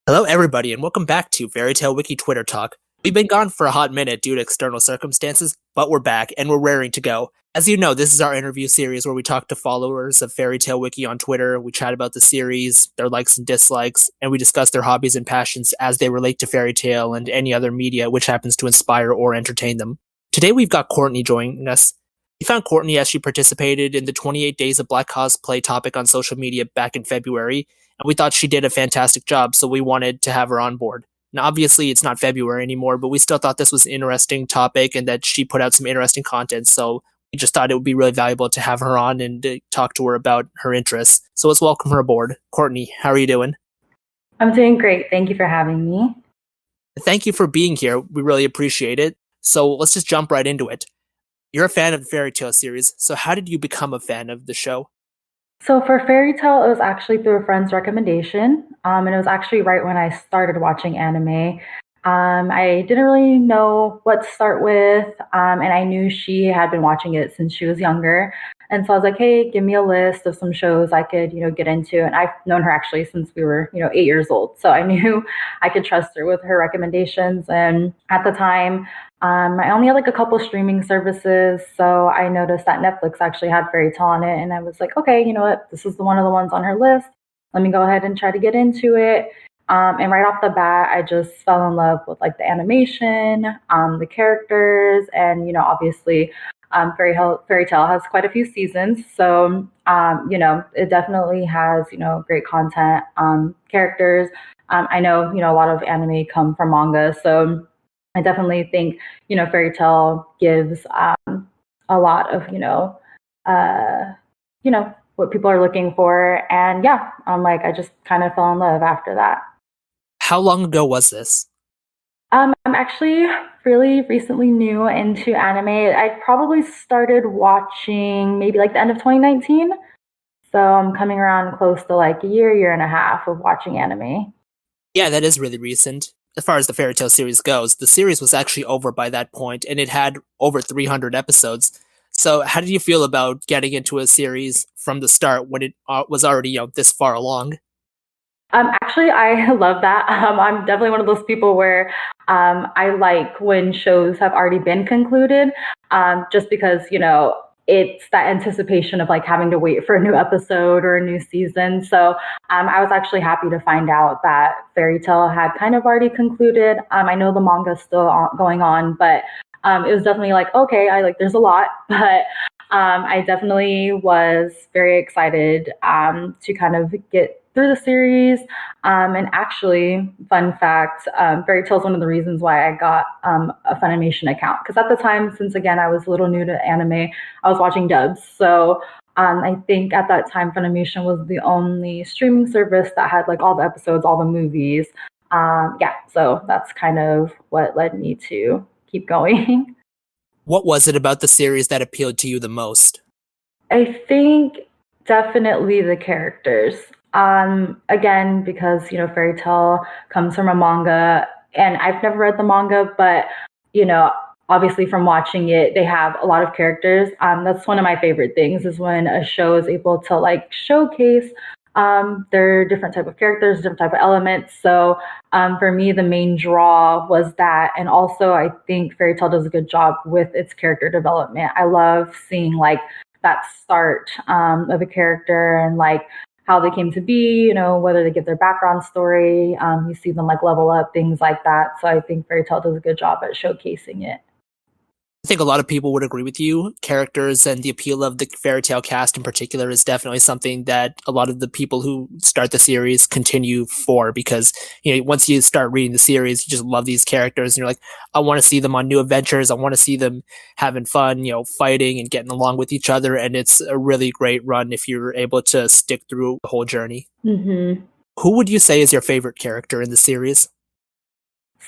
Hello, everybody, and welcome back to Fairy Tale Wiki Twitter Talk. We've been gone for a hot minute due to external circumstances, but we're back and we're raring to go. As you know, this is our interview series where we talk to followers of Fairy Tale Wiki on Twitter. We chat about the series, their likes and dislikes, and we discuss their hobbies and passions as they relate to Fairy Tale and any other media which happens to inspire or entertain them. Today we've got Courtney joining us. We found Courtney as she participated in the 28 Days of Black Cosplay topic on social media back in February, and we thought she did a fantastic job, so we wanted to have her on board. Now, obviously, it's not February anymore, but we still thought this was an interesting topic and that she put out some interesting content, so we just thought it would be really valuable to have her on and talk to her about her interests. So let's welcome her aboard. Courtney, how are you doing? I'm doing great. Thank you for having me. Thank you for being here. We really appreciate it. So let's just jump right into it. You're a fan of the Fairy Tale series, so how did you become a fan of the show? So for Fairy Tale, it was actually through a friend's recommendation, and it was actually right when I started watching anime. I didn't really know what to start with, and I knew she had been watching it since she was younger. And so I was like, hey, give me a list of some shows I could, get into. And I've known her actually since we were, 8 years old. So I knew I could trust her with her recommendations. And at the time, I only had like a couple streaming services. So I noticed that Netflix actually had Fairy Tale on it. And I was like, okay, you know what? This is one of the ones on her list. Let me go ahead and try to get into it. And right off the bat, I just fell in love with like the animation, the characters, and obviously, Fairy Tale has quite a few seasons, so it definitely has great content, characters. I know a lot of anime come from manga, so I definitely think Fairy Tale gives a lot of uh, what people are looking for, and yeah, I just kind of fell in love after that. How long ago was this? I'm actually really recently new into anime. I probably started watching maybe like the end of 2019. So I'm coming around close to like a year and a half of watching anime. Yeah, that is really recent. As far as the Fairy Tale series goes, the series was actually over by that point, and it had over 300 episodes. So, how did you feel about getting into a series from the start when it was already this far along? Actually, I love that. I'm definitely one of those people where I like when shows have already been concluded, just because it's that anticipation of like having to wait for a new episode or a new season. So I was actually happy to find out that Fairy Tale had kind of already concluded. I know the manga's still going on, but it was definitely like, okay, I like there's a lot, but I definitely was very excited to kind of get through the series. And actually, fun fact, Fairy Tale is one of the reasons why I got a Funimation account. Because at the time, since again, I was a little new to anime, I was watching dubs. So I think at that time, Funimation was the only streaming service that had like all the episodes, all the movies. Yeah, so that's kind of what led me to keep going. What was it about the series that appealed to you the most? I think definitely the characters. Again, because Fairy Tale comes from a manga, and I've never read the manga, but you know, obviously from watching it, they have a lot of characters. That's one of my favorite things is when a show is able to like showcase their different type of characters, different type of elements. So for me, the main draw was that, and also I think Fairy Tale does a good job with its character development. I love seeing like that start of a character and like how they came to be, whether they get their background story, you see them like level up, things like that. So I think Fairy Tale does a good job at showcasing it. I think a lot of people would agree with you. Characters and the appeal of the Fairy Tale cast in particular is definitely something that a lot of the people who start the series continue for because, once you start reading the series, you just love these characters and you're like, I want to see them on new adventures. I want to see them having fun, fighting and getting along with each other. And it's a really great run if you're able to stick through the whole journey. Mm-hmm. Who would you say is your favorite character in the series?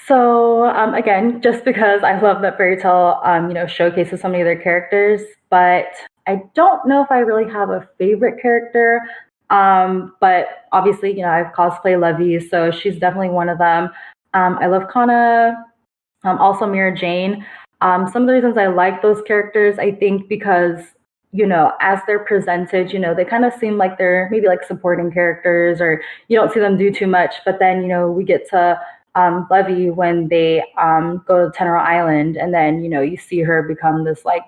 So again, just because I love that Fairy Tale, showcases so many of their characters, but I don't know if I really have a favorite character. But obviously, I've cosplay Levy, so she's definitely one of them. I love Kana, also Mira Jane. Some of the reasons I like those characters, I think, because as they're presented, they kind of seem like they're maybe like supporting characters, or you don't see them do too much. But then, we get to Levy when they go to Tenero Island, and then, you see her become this like,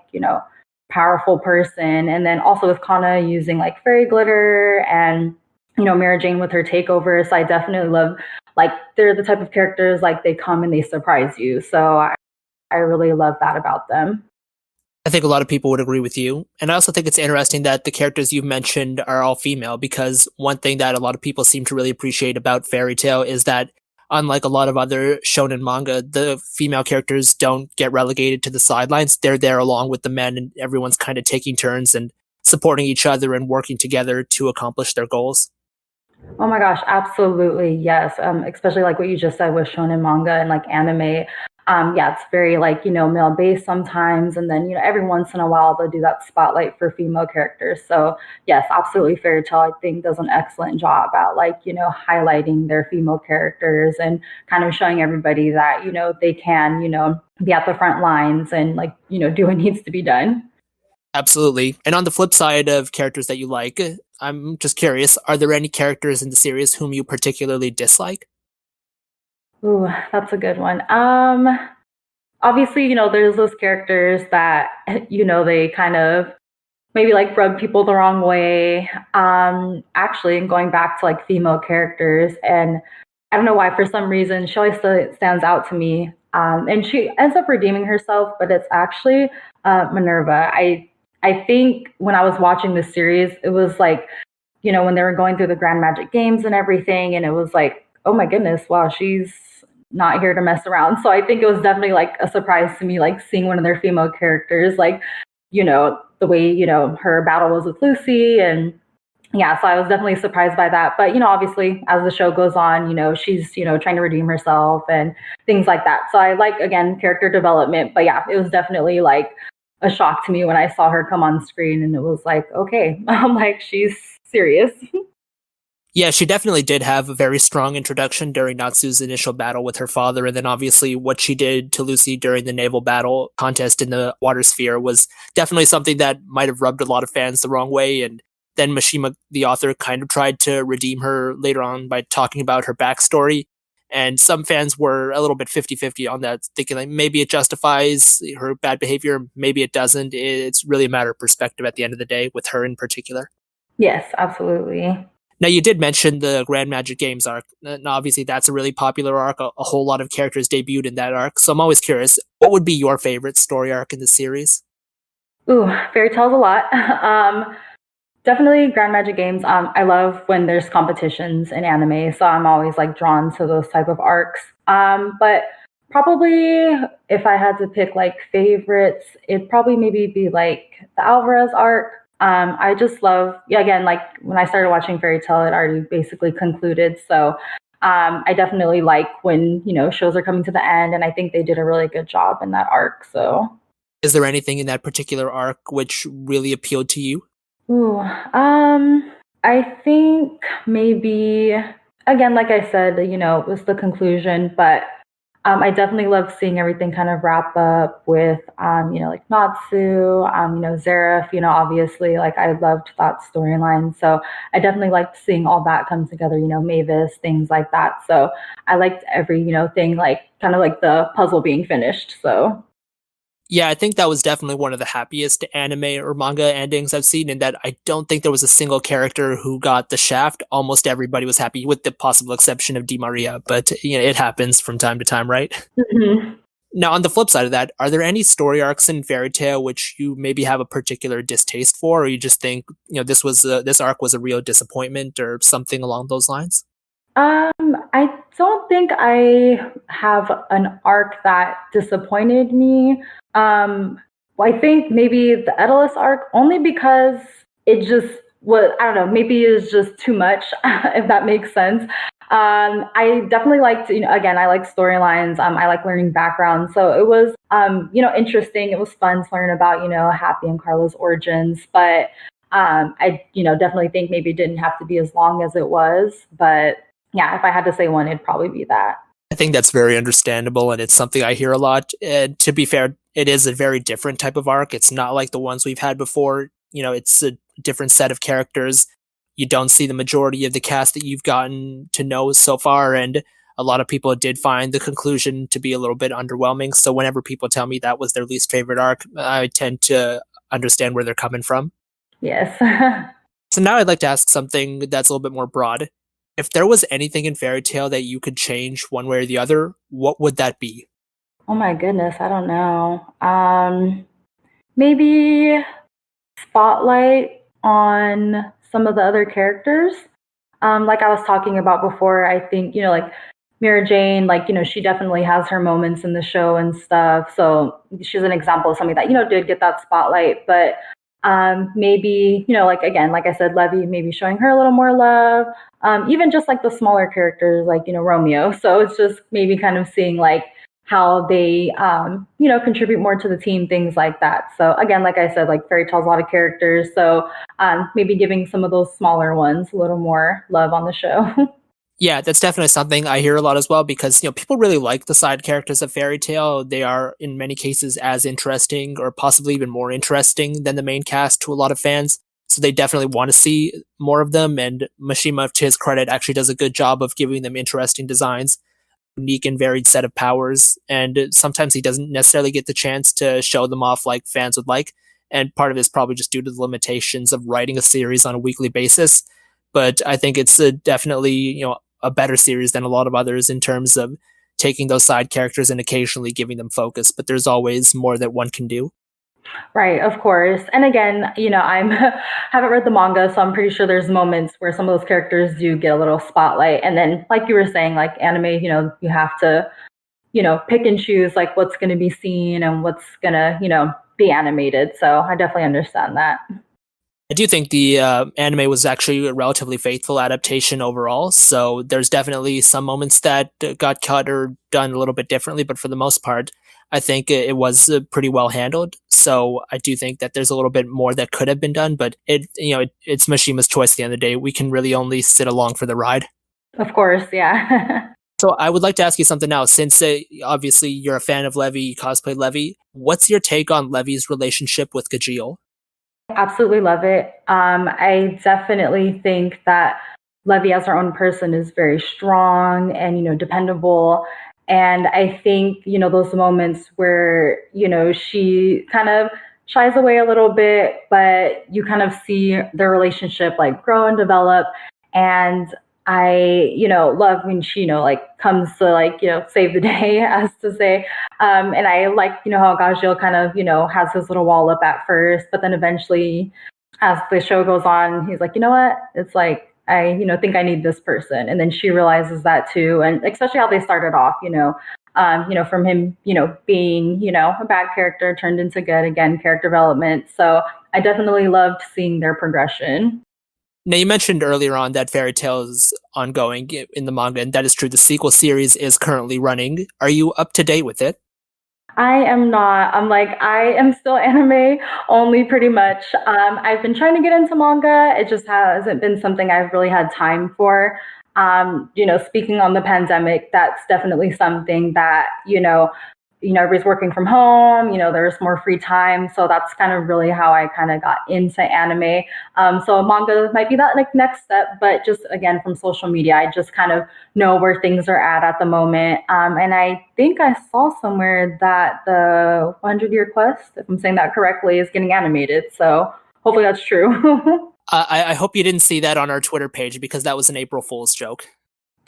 powerful person. And then also with Kana using like fairy glitter, and, Mara Jane with her takeover. So I definitely love, like, they're the type of characters, like, they come and they surprise you. So I really love that about them. I think a lot of people would agree with you. And I also think it's interesting that the characters you've mentioned are all female, because one thing that a lot of people seem to really appreciate about Fairy Tail is that, unlike a lot of other shonen manga, the female characters don't get relegated to the sidelines. They're there along with the men, and everyone's kind of taking turns and supporting each other and working together to accomplish their goals. Oh my gosh, absolutely. Yes. Especially like what you just said with shonen manga and like anime. Yeah, it's very like, male based sometimes. And then, every once in a while they'll do that spotlight for female characters. So yes, absolutely. Fairy Tail, I think, does an excellent job at like, highlighting their female characters and kind of showing everybody that, they can, be at the front lines and like, do what needs to be done. Absolutely. And on the flip side of characters that you like, I'm just curious, are there any characters in the series whom you particularly dislike? Ooh, that's a good one. Obviously, there's those characters that, they kind of maybe like rub people the wrong way. Actually, and going back to like female characters, and I don't know why, for some reason, she always stands out to me. And she ends up redeeming herself, but it's actually Minerva. I think when I was watching this series, it was like, when they were going through the Grand Magic Games and everything, and it was like, oh my goodness, wow, she's not here to mess around. So I think it was definitely like a surprise to me, like seeing one of their female characters, like, the way, her battle was with Lucy. And yeah, so I was definitely surprised by that. But, obviously as the show goes on, she's, trying to redeem herself and things like that. So I like, again, character development. But yeah, it was definitely like a shock to me when I saw her come on screen, and it was like, okay, I'm like, she's serious. Yeah, she definitely did have a very strong introduction during Natsu's initial battle with her father, and then obviously what she did to Lucy during the naval battle contest in the water sphere was definitely something that might have rubbed a lot of fans the wrong way. And then Mishima, the author, kind of tried to redeem her later on by talking about her backstory. And some fans were a little bit 50-50 on that, thinking like maybe it justifies her bad behavior, maybe it doesn't. It's really a matter of perspective at the end of the day, with her in particular. Yes, absolutely. Now, you did mention the Grand Magic Games arc. And obviously, that's a really popular arc. A whole lot of characters debuted in that arc. So I'm always curious, what would be your favorite story arc in the series? Ooh, fairy tales a lot. Definitely Grand Magic Games. I love when there's competitions in anime, so I'm always like drawn to those type of arcs. But probably if I had to pick like favorites, it'd probably maybe be like the Alvarez arc. I just love, yeah, again, like when I started watching Fairy Tale, it already basically concluded. So I definitely like when, shows are coming to the end, and I think they did a really good job in that arc. So, Is there anything in that particular arc which really appealed to you? ooh, I think maybe, again, like I said, it was the conclusion, but I definitely love seeing everything kind of wrap up with, like Natsu, Zareth, obviously, like I loved that storyline. So I definitely liked seeing all that come together, Mavis, things like that. So I liked every, thing, like kind of like the puzzle being finished. So Yeah, I think that was definitely one of the happiest anime or manga endings I've seen, in that I don't think there was a single character who got the shaft. Almost everybody was happy, with the possible exception of Di Maria, but it happens from time to time, right? mhm. Now, on the flip side of that, are there any story arcs in Fairy Tail which you maybe have a particular distaste for, or you just think this arc was a real disappointment, or something along those lines? I don't think I have an arc that disappointed me. I think maybe the Edalus arc, only because it just was, I don't know, maybe it's just too much, if that makes sense. I definitely liked, again, I like storylines. I like learning background. So it was, interesting. It was fun to learn about, Happy and Carla's origins. But I, definitely think maybe it didn't have to be as long as it was. But yeah, if I had to say one, it'd probably be that. I think that's very understandable, and it's something I hear a lot. And to be fair, it is a very different type of arc. It's not like the ones we've had before. it's a different set of characters. You don't see the majority of the cast that you've gotten to know so far, and a lot of people did find the conclusion to be a little bit underwhelming. So whenever people tell me that was their least favorite arc, I tend to understand where they're coming from. Yes. So now I'd like to ask something that's a little bit more broad. If there was anything in Fairy Tale that you could change one way or the other, what would that be? Oh my goodness, I don't know. Maybe spotlight on some of the other characters. Like I was talking about before, I think, like Mira Jane, like, she definitely has her moments in the show and stuff. So she's an example of somebody that, did get that spotlight. But maybe, like again, like I said, Levy, maybe showing her a little more love. Even just like the smaller characters, like, Romeo. So it's just maybe kind of seeing like how they, contribute more to the team, things like that. So again, like I said, like Fairy Tale's a lot of characters. So maybe giving some of those smaller ones a little more love on the show. Yeah, that's definitely something I hear a lot as well because people really like the side characters of Fairy Tale. They are in many cases as interesting or possibly even more interesting than the main cast to a lot of fans. So they definitely want to see more of them, and Mishima, to his credit, actually does a good job of giving them interesting designs, unique and varied set of powers, and sometimes he doesn't necessarily get the chance to show them off like fans would like. And part of it is probably just due to the limitations of writing a series on a weekly basis. But I think it's definitely a better series than a lot of others in terms of taking those side characters and occasionally giving them focus. But there's always more that one can do. Right, of course. And again, I'm haven't read the manga, so I'm pretty sure there's moments where some of those characters do get a little spotlight. And then, like you were saying, like anime, you have to, pick and choose like what's going to be seen and what's going to, be animated. So I definitely understand that. I do think the anime was actually a relatively faithful adaptation overall. So there's definitely some moments that got cut or done a little bit differently, but for the most part, I think it was pretty well handled. So I do think that there's a little bit more that could have been done, but it's Mashima's choice at the end of the day. We can really only sit along for the ride. Of course, yeah. So I would like to ask you something now, since obviously you're a fan of Levy, you cosplay Levy. What's your take on Levy's relationship with Gajeel? Absolutely love it. I definitely think that Levy as her own person is very strong and, dependable. And I think, those moments where, she kind of shies away a little bit, but you kind of see their relationship like grow and develop. And I, love when she, like comes to like, save the day, as to say. And I like, how Gajil kind of, has his little wall up at first, but then eventually, as the show goes on, he's like, you know what? It's like, I, think I need this person. And then she realizes that too. And especially how they started off, from him, being, a bad character turned into good, again, character development. So I definitely loved seeing their progression. Now, you mentioned earlier on that Fairy Tail is ongoing in the manga, and that is true. The sequel series is currently running. Are you up to date with it? I am not. I am still anime only pretty much. I've been trying to get into manga. It just hasn't been something I've really had time for. Speaking on the pandemic, that's definitely something that, everybody's working from home, there's more free time. So that's kind of really how I kind of got into anime. So manga might be that like next step, but just again, from social media, I just kind of know where things are at the moment. And I think I saw somewhere that the 100-year quest, if I'm saying that correctly, is getting animated. So hopefully that's true. I hope you didn't see that on our Twitter page because that was an April Fool's joke.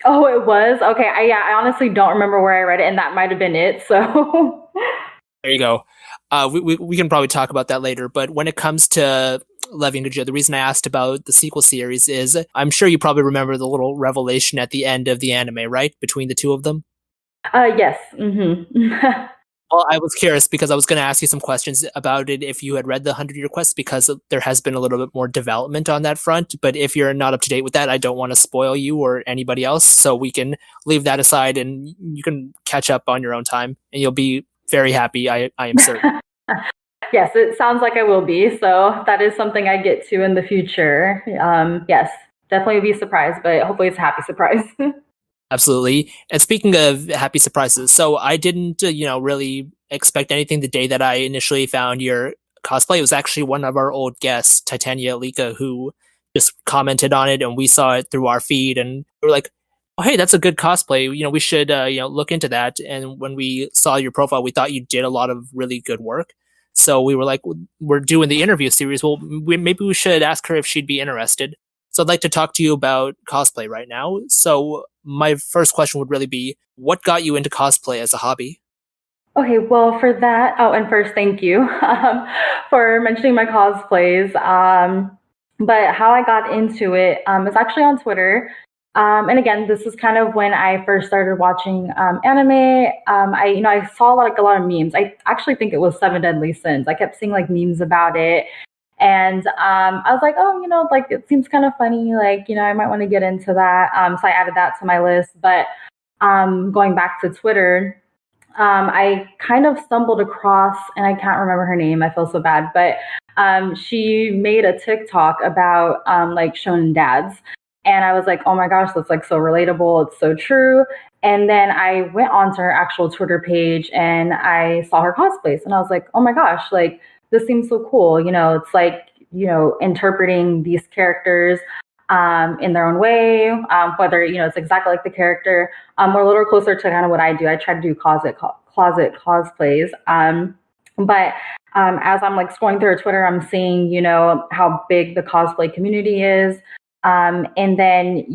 Oh, it was? Okay. I honestly don't remember where I read it, and that might have been it. So There you go. We can probably talk about that later. But when it comes to Levy and Gajeel, the reason I asked about the sequel series is I'm sure you probably remember the little revelation at the end of the anime, right? Between the two of them? yes. Well, I was curious because I was going to ask you some questions about it if you had read the 100-year quest because there has been a little bit more development on that front. But if you're not up to date with that, I don't want to spoil you or anybody else. So we can leave that aside and you can catch up on your own time and you'll be very happy, I am certain. Yes, it sounds like I will be. So that is something I get to in the future. Yes, definitely be surprised, but hopefully it's a happy surprise. Absolutely. And speaking of happy surprises, so I didn't, really expect anything the day that I initially found your cosplay. It was actually one of our old guests, Titania Alika, who just commented on it, and we saw it through our feed, and we were like, "Oh, hey, that's a good cosplay. We should look into that." And when we saw your profile, we thought you did a lot of really good work. So we were like, "We're doing the interview series. Well, maybe we should ask her if she'd be interested." So I'd like to talk to you about cosplay right now. So my first question would really be, what got you into cosplay as a hobby? Okay, well, for that, oh, and first, thank you for mentioning my cosplays. But how I got into it is actually on Twitter. And again, this is kind of when I first started watching anime. I saw like a lot of memes. I actually think it was Seven Deadly Sins. I kept seeing like memes about it, and I was like, oh, like it seems kind of funny. Like, I might want to get into that. So I added that to my list. But going back to Twitter. I kind of stumbled across, and I can't remember her name. I feel so bad, but she made a TikTok about like shonen dads, and I was like, oh my gosh, that's like so relatable. It's so true. And then I went onto her actual Twitter page and I saw her cosplays, and I was like, oh my gosh, like this seems so cool. It's like interpreting these characters in their own way, whether it's exactly like the character. We're a little closer to kind of what I do. I try to do closet cosplays. But as I'm like scrolling through her Twitter, I'm seeing how big the cosplay community is, and then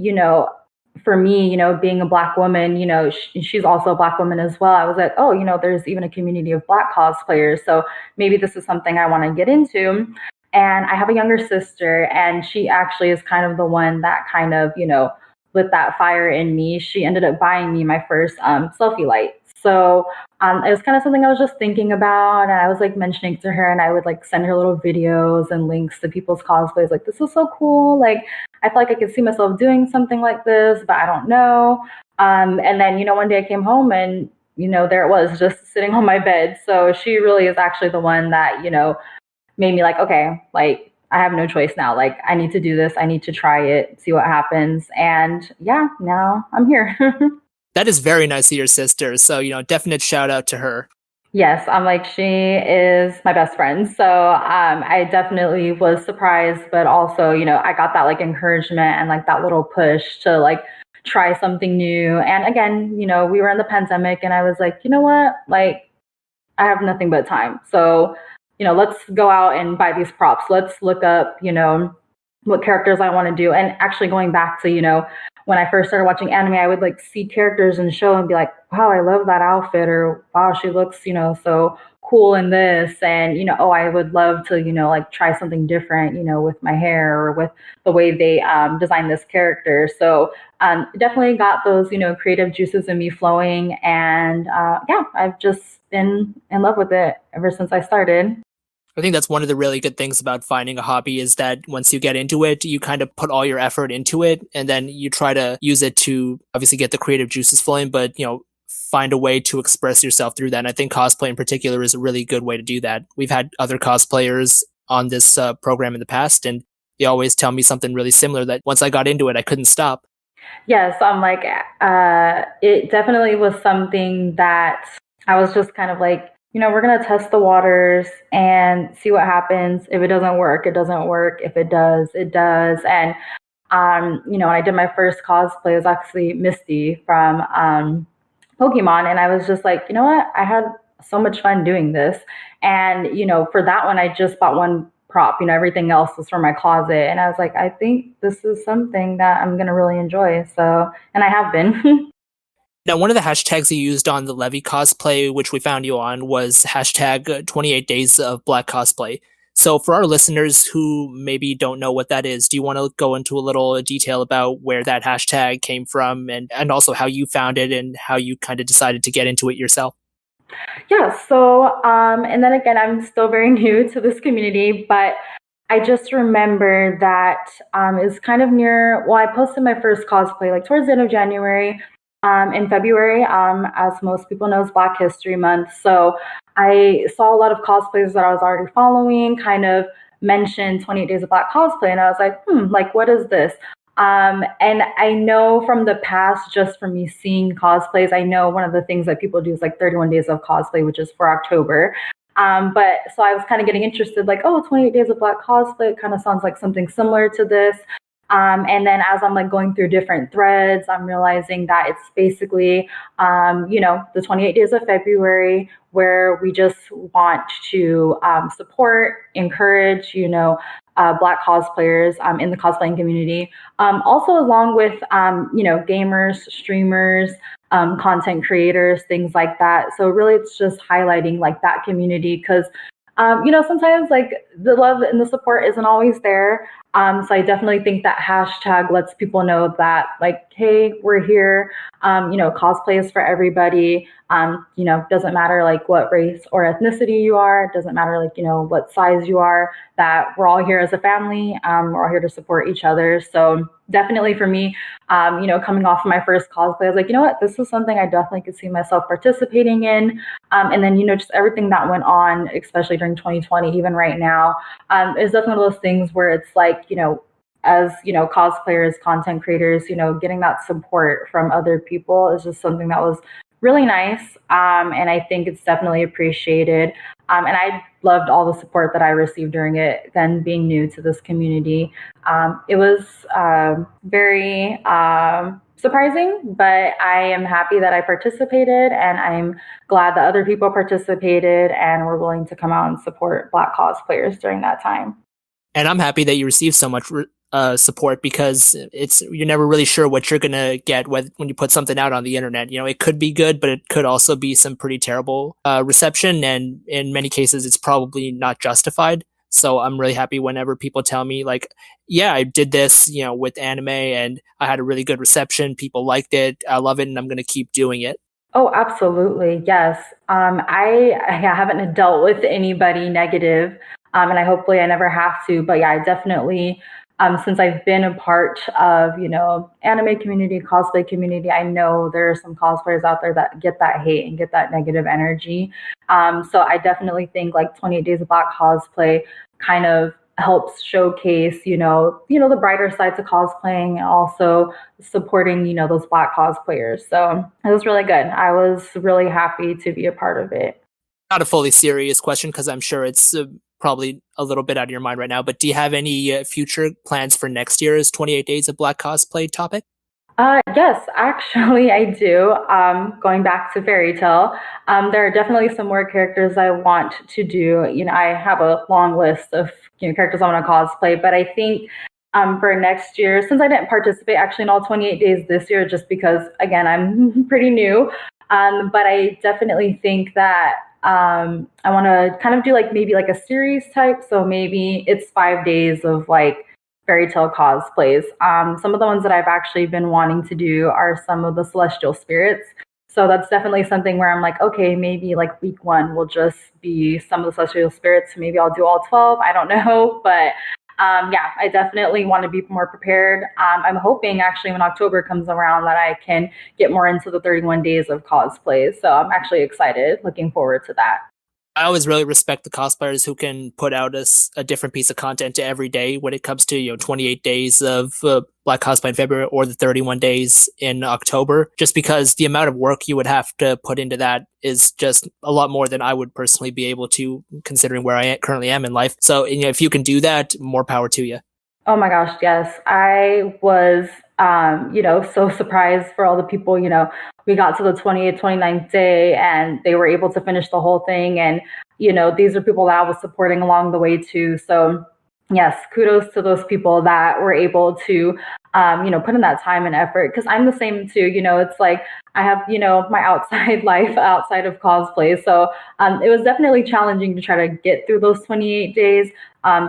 for me, being a Black woman, she's also a Black woman as well. I was like, oh, there's even a community of Black cosplayers, so maybe this is something I want to get into. And I have a younger sister, and she actually is kind of the one that kind of, lit that fire in me. She ended up buying me my first selfie light. So it was kind of something I was just thinking about, and I was like mentioning to her, and I would like send her little videos and links to people's cosplays. Like, this is so cool. Like, I feel like I could see myself doing something like this, but I don't know. And then, one day I came home and, there it was just sitting on my bed. So she really is actually the one that, made me like, okay, like I have no choice now. Like I need to do this. I need to try it, see what happens. And yeah, now I'm here. That is very nice of your sister. So, definite shout out to her. Yes, I'm like, she is my best friend. So I definitely was surprised, but also, I got that like encouragement and like that little push to like try something new. And again, we were in the pandemic and I was like, you know what? Like, I have nothing but time. So, let's go out and buy these props. Let's look up, what characters I want to do. And actually going back to, when I first started watching anime, I would like see characters in show and be like, wow, I love that outfit, or wow, she looks, so cool in this. And, oh, I would love to, like try something different, with my hair or with the way they design this character. So definitely got those, creative juices in me flowing. And yeah, I've just been in love with it ever since I started. I think that's one of the really good things about finding a hobby is that once you get into it, you kind of put all your effort into it and then you try to use it to obviously get the creative juices flowing, but find a way to express yourself through that. And I think cosplay in particular is a really good way to do that. We've had other cosplayers on this program in the past, and they always tell me something really similar that once I got into it, I couldn't stop. Yes, I'm like, it definitely was something that I was just kind of like, we're going to test the waters and see what happens. If it doesn't work, it doesn't work. If it does, it does. And, when I did my first cosplay, it was actually Misty from Pokemon. And I was just like, you know what? I had so much fun doing this. And, for that one, I just bought one prop. Everything else was from my closet. And I was like, I think this is something that I'm going to really enjoy. So, and I have been. Now, one of the hashtags you used on the Levy cosplay, which we found you on, was hashtag 28 days of black cosplay. So for our listeners who maybe don't know what that is, do you want to go into a little detail about where that hashtag came from and also how you found it and how you kind of decided to get into it yourself? Yeah. So, and then again, I'm still very new to this community, but I just remember that it's kind of near, well, I posted my first cosplay like towards the end of January. In February, as most people know, is Black History Month. So I saw a lot of cosplayers that I was already following kind of mention 28 Days of Black Cosplay. And I was like, like, what is this? And I know from the past, just from me seeing cosplays, I know one of the things that people do is like 31 Days of Cosplay, which is for October. But so I was kind of getting interested, like, oh, 28 Days of Black Cosplay, it kind of sounds like something similar to this. And then as I'm like going through different threads, I'm realizing that it's basically, the 28 Days of February, where we just want to support, encourage, Black cosplayers in the cosplaying community. Also, along with, gamers, streamers, content creators, things like that. So really, it's just highlighting like that community because, sometimes like the love and the support isn't always there. So I definitely think that hashtag lets people know that like, hey, we're here. Cosplay is for everybody. Doesn't matter like what race or ethnicity you are. It doesn't matter like, what size you are, that we're all here as a family. We're all here to support each other. So definitely for me, coming off of my first cosplay, I was like, you know what, this is something I definitely could see myself participating in. And then, just everything that went on, especially during 2020, even right now, is definitely one of those things where it's like, as cosplayers, content creators, getting that support from other people is just something that was really nice. And I think it's definitely appreciated. And I loved all the support that I received during it, then being new to this community. It was very surprising, but I am happy that I participated, and I'm glad that other people participated and were willing to come out and support Black cosplayers during that time. And I'm happy that you received so much support because you're never really sure what you're gonna get when you put something out on the internet. It could be good, but it could also be some pretty terrible reception, and in many cases, it's probably not justified. So I'm really happy whenever people tell me like, yeah, I did this, with anime, and I had a really good reception. People liked it. I love it, and I'm gonna keep doing it. Oh, absolutely. Yes. I haven't dealt with anybody negative, and I never have to. But yeah, I definitely, since I've been a part of, anime community, cosplay community, I know there are some cosplayers out there that get that hate and get that negative energy. So I definitely think like 28 Days of Black Cosplay kind of helps showcase, the brighter sides of cosplaying, and also supporting, those Black cosplayers. So it was really good. I was really happy to be a part of it. Not a fully serious question because I'm sure it's probably a little bit out of your mind right now. But do you have any future plans for next year's 28 Days of Black Cosplay topic? Yes, actually, I do. Going back to Fairy Tale, there are definitely some more characters I want to do. I have a long list of characters I want to cosplay, but I think for next year, since I didn't participate actually in all 28 days this year, just because again I'm pretty new, but I definitely think that I want to kind of do like maybe like a series type. So maybe it's 5 days of like fairy tale cosplays. Some of the ones that I've actually been wanting to do are some of the celestial spirits. So that's definitely something where I'm like, okay, maybe like week one will just be some of the celestial spirits. Maybe I'll do all 12. I don't know. But yeah, I definitely want to be more prepared. I'm hoping actually when October comes around that I can get more into the 31 days of cosplays. So I'm actually excited, looking forward to that. I always really respect the cosplayers who can put out a different piece of content every day when it comes to 28 days of Black cosplay in February or the 31 days in October. Just because the amount of work you would have to put into that is just a lot more than I would personally be able to, considering where I currently am in life. So if you can do that, more power to you. Oh my gosh, yes. I was, so surprised for all the people, we got to the 28th, 29th day and they were able to finish the whole thing. And, these are people that I was supporting along the way too. So yes, kudos to those people that were able to, put in that time and effort. Cause I'm the same too, it's like I have, my outside life outside of cosplay. So it was definitely challenging to try to get through those 28 days.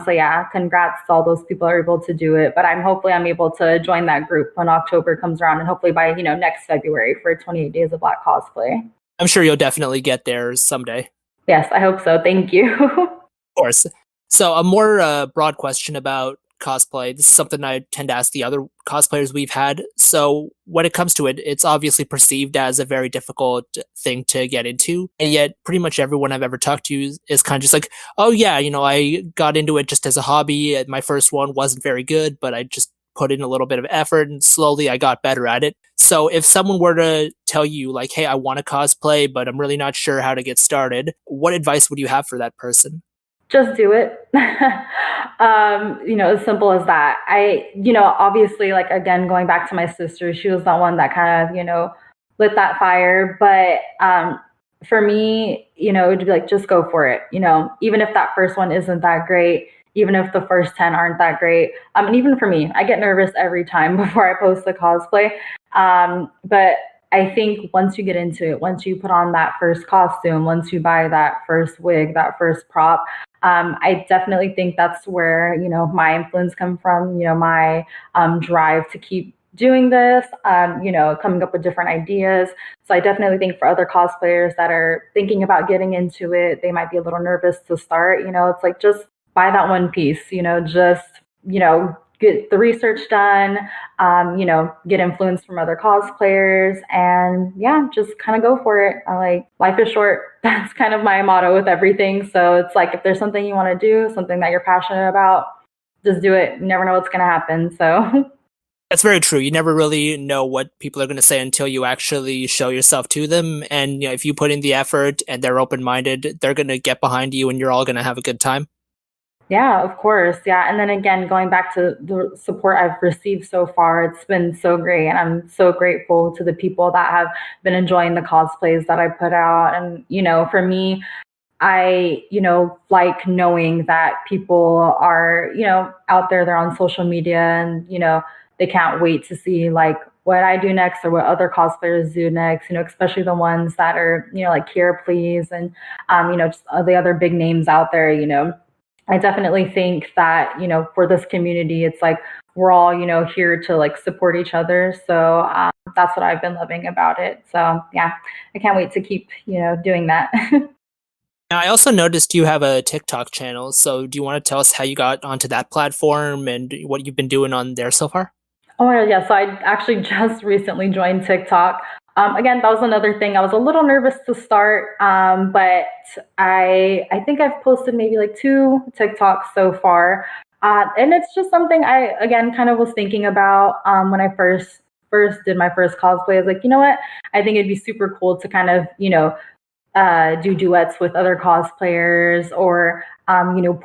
So yeah, congrats to all those people who are able to do it. But I'm able to join that group when October comes around, and hopefully by next February for 28 Days of Black Cosplay. I'm sure you'll definitely get there someday. Yes, I hope so. Thank you. Of course. So a more broad question about cosplay. This is something I tend to ask the other cosplayers we've had. So when it comes to it, it's obviously perceived as a very difficult thing to get into. And yet pretty much everyone I've ever talked to is kind of just like, oh yeah, I got into it just as a hobby. My first one wasn't very good, but I just put in a little bit of effort, and slowly I got better at it. So if someone were to tell you, like, hey, I want to cosplay, but I'm really not sure how to get started, what advice would you have for that person? Just do it. As simple as that. Obviously, like again, going back to my sister, she was the one that kind of, lit that fire. But for me, it'd be like, just go for it. Even if that first one isn't that great, even if the first 10 aren't that great. And even for me, I get nervous every time before I post a cosplay. But I think once you get into it, once you put on that first costume, once you buy that first wig, that first prop, I definitely think that's where, my influence come from, my drive to keep doing this, coming up with different ideas. So I definitely think for other cosplayers that are thinking about getting into it, they might be a little nervous to start, it's like just buy that one piece, just, get the research done, get influence from other cosplayers, and yeah, just kind of go for it. I like life is short. That's kind of my motto with everything. So it's like if there's something you want to do, something that you're passionate about, just do it. You never know what's going to happen. So That's very true. You never really know what people are going to say until you actually show yourself to them. And if you put in the effort and they're open minded, they're going to get behind you and you're all going to have a good time. yeah, of course. Yeah. And then again, going back to the support I've received so far, it's been so great. And I'm so grateful to the people that have been enjoying the cosplays that I put out. And, for me, I, like knowing that people are, out there, they're on social media and, they can't wait to see like what I do next or what other cosplayers do next, especially the ones that are, like Kira Please and, just the other big names out there, I definitely think that, for this community, it's like we're all, here to like support each other. So that's what I've been loving about it. So yeah, I can't wait to keep, doing that. Now, I also noticed you have a TikTok channel. So do you want to tell us how you got onto that platform and what you've been doing on there so far? Oh yeah, so I actually just recently joined TikTok. Again, that was another thing. I was a little nervous to start, but I think I've posted maybe like two TikToks so far, and it's just something I again kind of was thinking about when I first did my first cosplay. I was like, you know what? I think it'd be super cool to kind of do duets with other cosplayers or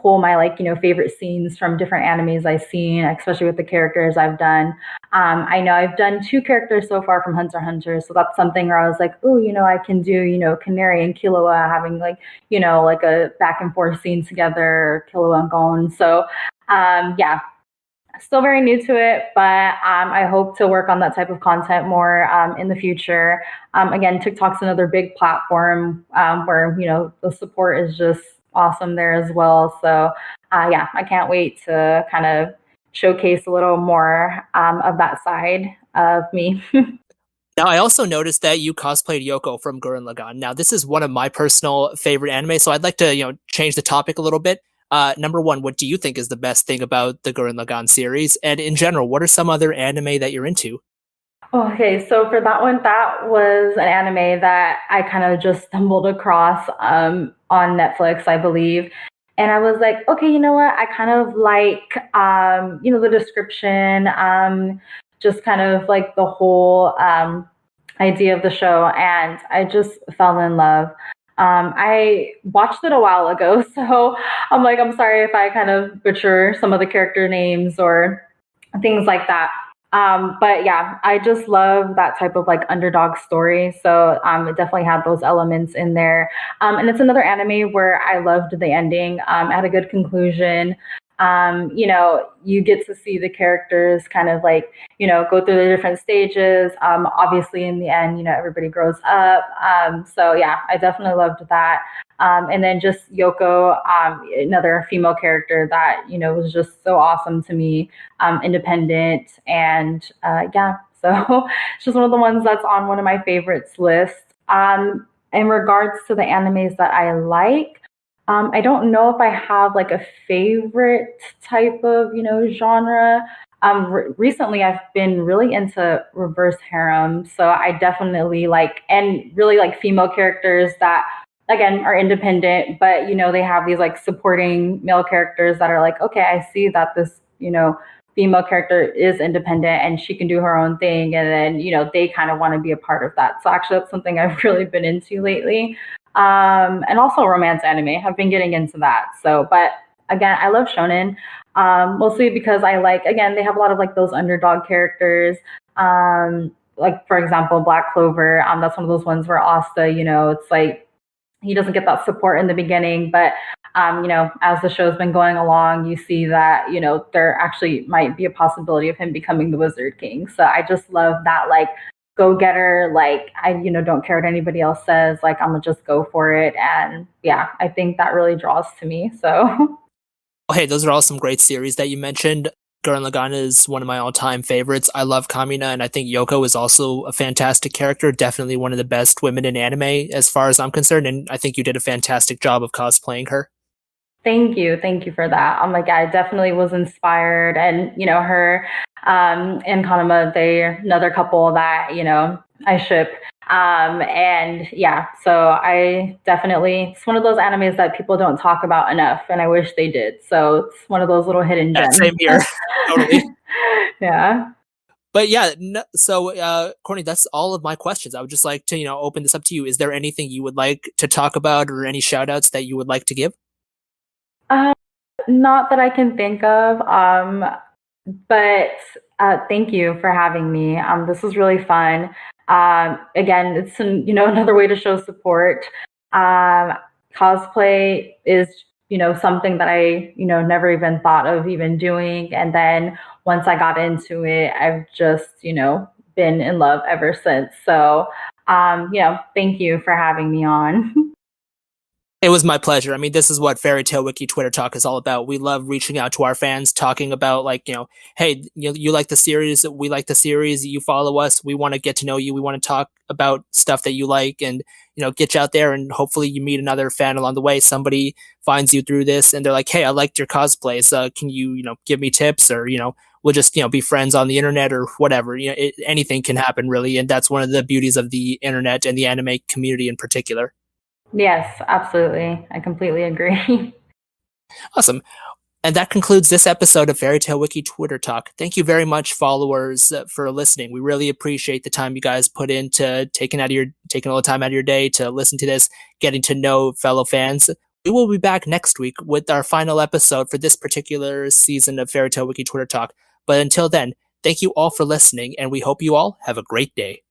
pull my like favorite scenes from different animes I've seen, especially with the characters I've done. I know I've done two characters so far from Hunter x Hunter, so that's something where I was like, oh, I can do Canary and Killua having like like a back and forth scene together, or Killua and Gon. So yeah, still very new to it, but I hope to work on that type of content more in the future. Again, TikTok's another big platform where the support is just awesome there as well. So yeah, I can't wait to kind of showcase a little more of that side of me. Now, I also noticed that you cosplayed Yoko from Gurren Lagann. Now, this is one of my personal favorite anime, so I'd like to, change the topic a little bit. Number one, what do you think is the best thing about the Gurren Lagann series? And in general, what are some other anime that you're into? Okay, so for that one, that was an anime that I kind of just stumbled across on Netflix, I believe. And I was like, okay, you know what? I kind of like, the description, just kind of like the whole idea of the show. And I just fell in love. I watched it a while ago, so I'm like, I'm sorry if I kind of butcher some of the character names or things like that. But yeah, I just love that type of like underdog story. So it definitely had those elements in there. And it's another anime where I loved the ending. It had a good conclusion. You get to see the characters kind of like, go through the different stages. Obviously in the end, everybody grows up. So yeah, I definitely loved that. And then just Yoko, another female character that, was just so awesome to me, independent. And yeah, so it's just one of the ones that's on one of my favorites list. In regards to the animes that I like, I don't know if I have like a favorite type of, genre. Recently, I've been really into reverse harem, so I definitely like and really like female characters that again are independent, but they have these like supporting male characters that are like, okay, I see that this female character is independent and she can do her own thing, and then they kind of want to be a part of that. So actually that's something I've really been into lately. And also romance anime, I've been getting into that. So but again, I love shonen, mostly because I like, again, they have a lot of like those underdog characters. Like for example, Black Clover. That's one of those ones where Asta, it's like he doesn't get that support in the beginning, but as the show's been going along, you see that there actually might be a possibility of him becoming the Wizard King. So I just love that, like, go getter. Like, I don't care what anybody else says. Like, I'm gonna just go for it, and yeah, I think that really draws to me. So Oh, hey, those are all some great series that you mentioned. Gurren Lagann is one of my all-time favorites. I love Kamina, and I think Yoko is also a fantastic character. Definitely one of the best women in anime, as far as I'm concerned. And I think you did a fantastic job of cosplaying her. thank you for that. I'm like, I definitely was inspired, and her and Kanama, they're another couple that I ship. And yeah, so I definitely, it's one of those animes that people don't talk about enough, and I wish they did. So it's one of those little hidden Yeah, gems. same here. Totally. Yeah. But yeah, so Courtney, that's all of my questions. I would just like to, open this up to you. Is there anything you would like to talk about or any shout outs that you would like to give? Um, Not that I can think of. But thank you for having me. This was really fun. Again, it's another way to show support. Um, Cosplay is something that I never even thought of even doing, and then once I got into it, I've just been in love ever since. So thank you for having me on. It was my pleasure. I mean, this is what Fairy Tale Wiki Twitter Talk is all about. We love reaching out to our fans, talking about, like, hey, you like the series, we like the series, you follow us, we want to get to know you, we want to talk about stuff that you like, and get you out there, and hopefully you meet another fan along the way. Somebody finds you through this, and they're like, hey, I liked your cosplays. Can you give me tips, or we'll just be friends on the internet or whatever. Anything can happen really, and that's one of the beauties of the internet and the anime community in particular. Yes, absolutely. I completely agree. Awesome. And that concludes this episode of Fairy Tale Wiki Twitter Talk. Thank you very much, followers, for listening. We really appreciate the time you guys put into taking all the time out of your day to listen to this, getting to know fellow fans. We will be back next week with our final episode for this particular season of Fairy Tale Wiki Twitter Talk. But until then, thank you all for listening, and we hope you all have a great day.